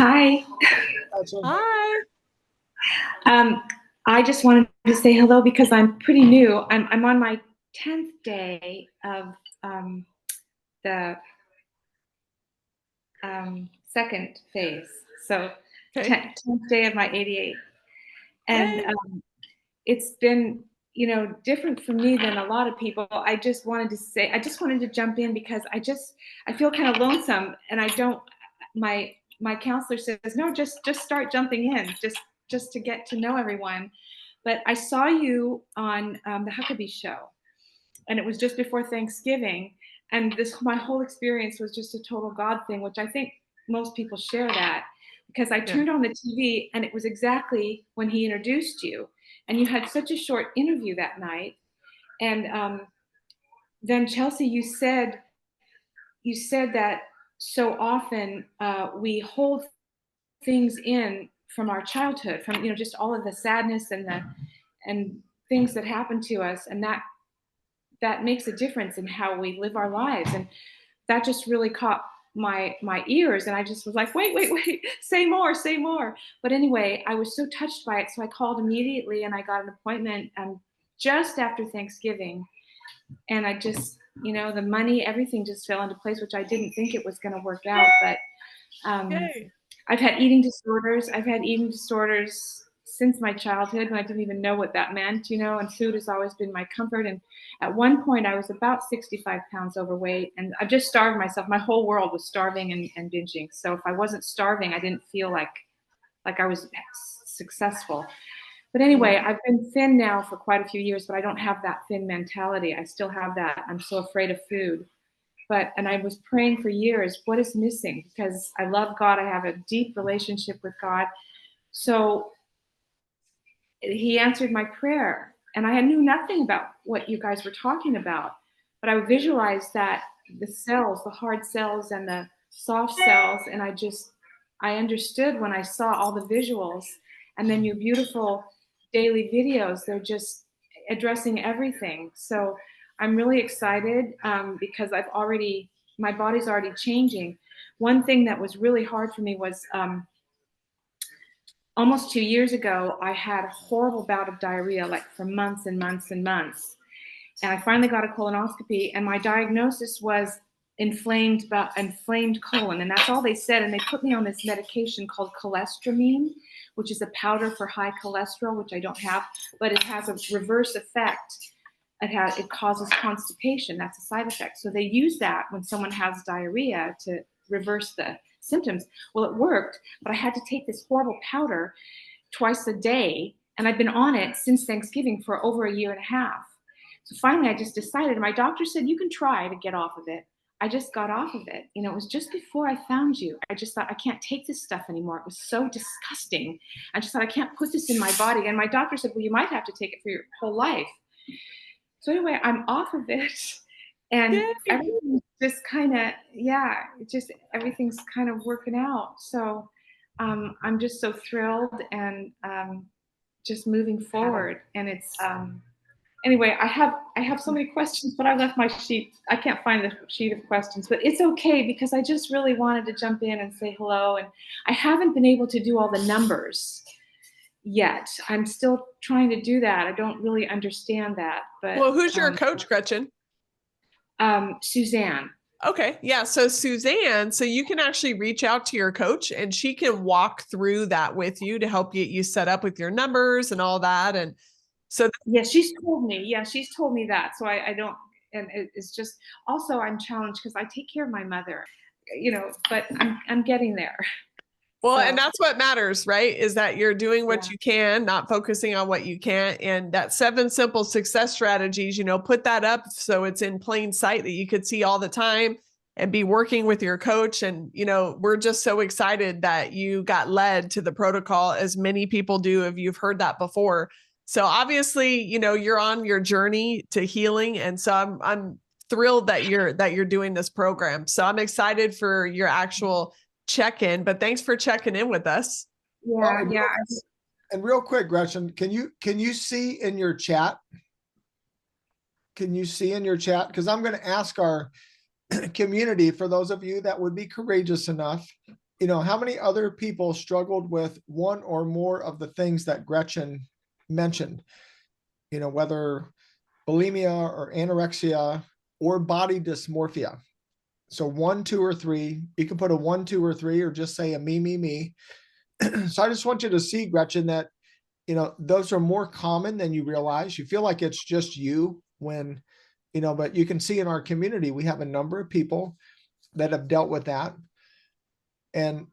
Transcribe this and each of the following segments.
Hi. Hi. Um, I just wanted to say hello because I'm pretty new. I'm on my 10th day of um, the second phase. So Okay. 10th day of my 88. And Yay. it's been, different for me than a lot of people. I just wanted to jump in because I feel kind of lonesome and I don't, my counselor says, no, just start jumping in, just to get to know everyone. But I saw you on the Huckabee show, and it was just before Thanksgiving, and this my whole experience was just a total God thing, which I think most people share that because I Yeah. turned on the TV and it was exactly when he introduced you, and you had such a short interview that night, and then Chelsea, you said that so often we hold things in from our childhood, from just all of the sadness and things that happen to us, and that makes a difference in how we live our lives. And that just really caught my ears, and I just was like, wait, say more, say more. But anyway, I was so touched by it, so I called immediately and I got an appointment just after Thanksgiving. And I just, the money, everything just fell into place, which I didn't think it was going to work out. But um, Yay. I've had eating disorders. I've had eating disorders since my childhood, and I didn't even know what that meant, and food has always been my comfort. And at one point, I was about 65 pounds overweight, and I just starved myself. My whole world was starving and binging. So if I wasn't starving, I didn't feel like I was successful. But Mhm. anyway, I've been thin now for quite a few years, but I don't have that thin mentality. I still have that. I'm so afraid of food. And I was praying for years, what is missing? Because I love God. I have a deep relationship with God. So he answered my prayer. And I knew nothing about what you guys were talking about, but I visualized that the cells, the hard cells and the soft cells, and I understood when I saw all the visuals, and then your beautiful daily videos. They're just addressing everything. So I'm really excited because my body's already changing. One thing that was really hard for me was almost 2 years ago, I had a horrible bout of diarrhea, like for months and months and months. And I finally got a colonoscopy, and my diagnosis was inflamed colon, and that's all they said. And they put me on this medication called cholestyramine, which is a powder for high cholesterol, which I don't have, but it has a reverse effect. It causes constipation. That's a side effect. So they use that when someone has diarrhea to reverse the symptoms. Well, it worked, but I had to take this horrible powder twice a day, and I've been on it since Thanksgiving for over a year and a half. So finally, I just decided. My doctor said you can try to get off of it. I just got off of it. It was just before I found you. I just thought I can't take this stuff anymore. It was so disgusting. I just thought I can't put this in my body. And my doctor said, well, you might have to take it for your whole life. So anyway, I'm off of it, and Yay. everything's just kind of, yeah, everything's kind of working out. So I'm just so thrilled, and just moving forward. And it's anyway, I have so many questions, but I left my sheet. I can't find the sheet of questions, but it's okay because I just really wanted to jump in and say hello. And I haven't been able to do all the numbers yet. I'm still trying to do that. I don't really understand that, but Well, who's your coach, Gretchen? Suzanne. Okay. Yeah. So Suzanne, so you can actually reach out to your coach and she can walk through that with you to help get you set up with your numbers and all that. And so Yeah, she's told me. Yeah, she's told me that. So I don't, and it's just also I'm challenged because I take care of my mother, but I'm getting there. well, and So that's what matters, right? Is that you're doing what yeah, you can, not focusing on what you can't. And that 7 simple success strategies, put that up so it's in plain sight that you could see all the time and be working with your coach. And, we're just so excited that you got led to the protocol, as many people do if you've heard that before. So obviously, you're on your journey to healing. And so I'm thrilled that you're doing this program. So I'm excited for your actual check-in, but thanks for checking in with us. Well, yeah, yeah. and real quick, Gretchen, can you see in your chat? Can you see in your chat? Because I'm going to ask our community, for those of you that would be courageous enough, you know, how many other people struggled with one or more of the things that Gretchen mentioned? You know, whether bulimia or anorexia or body dysmorphia. So 1, 2, or 3, you can put a 1, 2, or 3, or just say a me. So I just want you to see, Gretchen, that, you know, those are more common than you realize. You feel like it's just you when, you know, but you can see in our community, we have a number of people that have dealt with that. And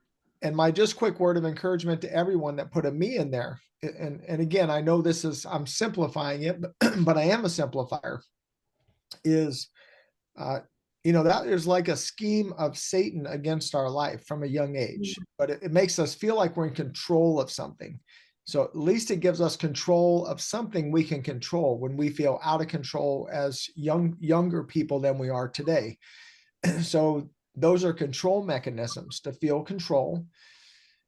my just quick word of encouragement to everyone that put a me in there. And again, I know this is, I'm simplifying it, but I am a simplifier, is, you know, that is like a scheme of Satan against our life from a young age, but it makes us feel like we're in control of something. So at least it gives us control of something we can control when we feel out of control as younger people than we are today. So those are control mechanisms to feel control.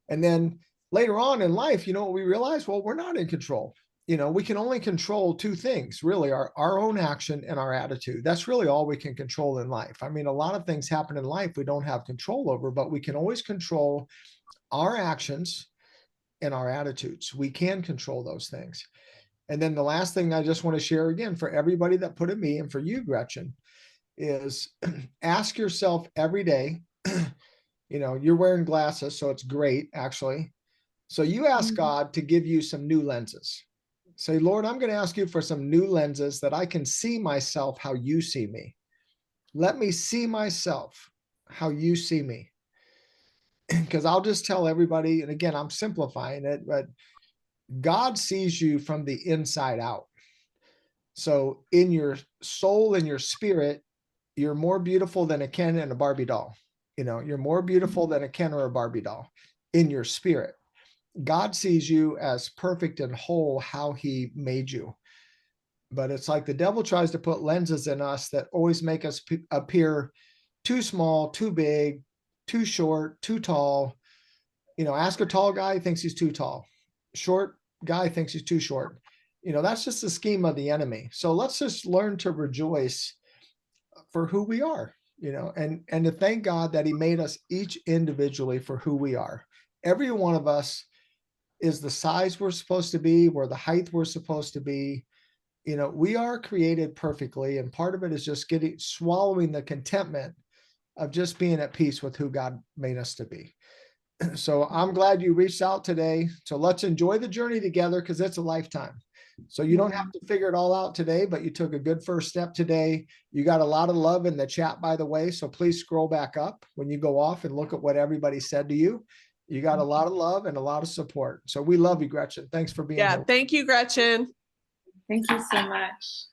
And then later on in life, you know, we realize, well, we're not in control. You know, we can only control 2 things, really, our own action and our attitude. That's really all we can control in life. I mean, a lot of things happen in life we don't have control over, but we can always control our actions and our attitudes. We can control those things. And then the last thing I just want to share again for everybody that put a me, and for you, Gretchen, is ask yourself every day, you know, you're wearing glasses, so it's great, actually. So you ask God to give you some new lenses. Say, Lord, I'm going to ask you for some new lenses that I can see myself how you see me. Let me see myself how you see me. Because I'll just tell everybody, and again, I'm simplifying it, but God sees you from the inside out. So in your soul and your spirit, you're more beautiful than a Ken and a Barbie doll. You know, you're more beautiful than a Ken or a Barbie doll in your spirit. God sees you as perfect and whole how he made you. But it's like the devil tries to put lenses in us that always make us appear too small, too big, too short, too tall. You know, ask a tall guy, thinks he's too tall. Short guy thinks he's too short. You know, that's just the scheme of the enemy. So let's just learn to rejoice for who we are, you know, and to thank God that he made us each individually for who we are. Every one of us is the size we're supposed to be, we're the height we're supposed to be. You know, we are created perfectly. And part of it is just swallowing the contentment of just being at peace with who God made us to be. So I'm glad you reached out today. So let's enjoy the journey together, because it's a lifetime. So you don't have to figure it all out today, but you took a good first step today. You got a lot of love in the chat, by the way. So please scroll back up when you go off and look at what everybody said to you. You got a lot of love and a lot of support. So we love you, Gretchen. Thanks for being here. Thank you, Gretchen. Thank you so much.